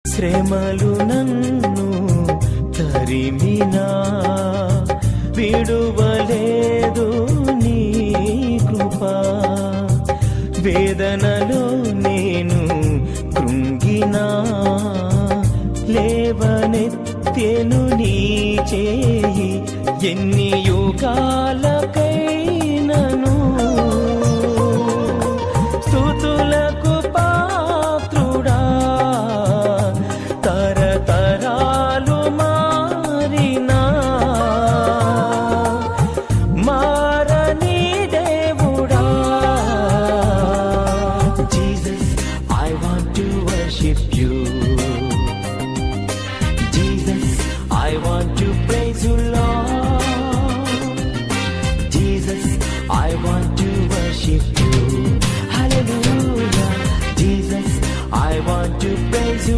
శ్రమలు నన్ను తరిమినా విడువలేదు నీ కృపా. వేదనలో నేను కృంగినా లేవనెత్తెను నీ చేయి. ఎన్ని యుగాలక